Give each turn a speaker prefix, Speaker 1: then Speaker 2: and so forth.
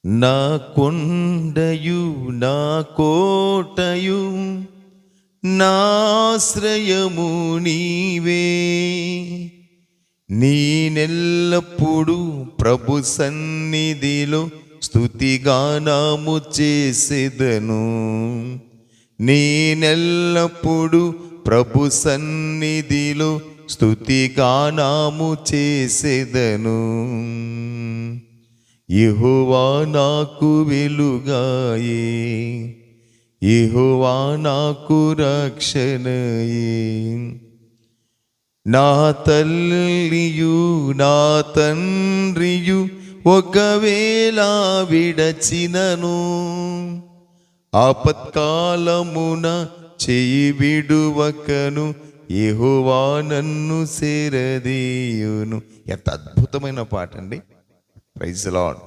Speaker 1: నా కొండయు నా కోటయు నాశ్రయము నీవే, నేనెల్లప్పుడు ప్రభు సన్నిధిలో స్తుతిగానము చేసేదను. నేనెల్లప్పుడు ప్రభు సన్నిధిలో స్తుతిగానము చేసేదను. యెహోవా నాకు వెలుగాయే, యెహోవా నాకు రక్షణయే. నా తల్లియు నా తండ్రియు ఒకవేళ విడచినను, ఆపత్కాలమున చేయి విడువకను యెహోవా నన్ను సేరదీయును. ఎంత అద్భుతమైన పాట అండి. Praise the lord.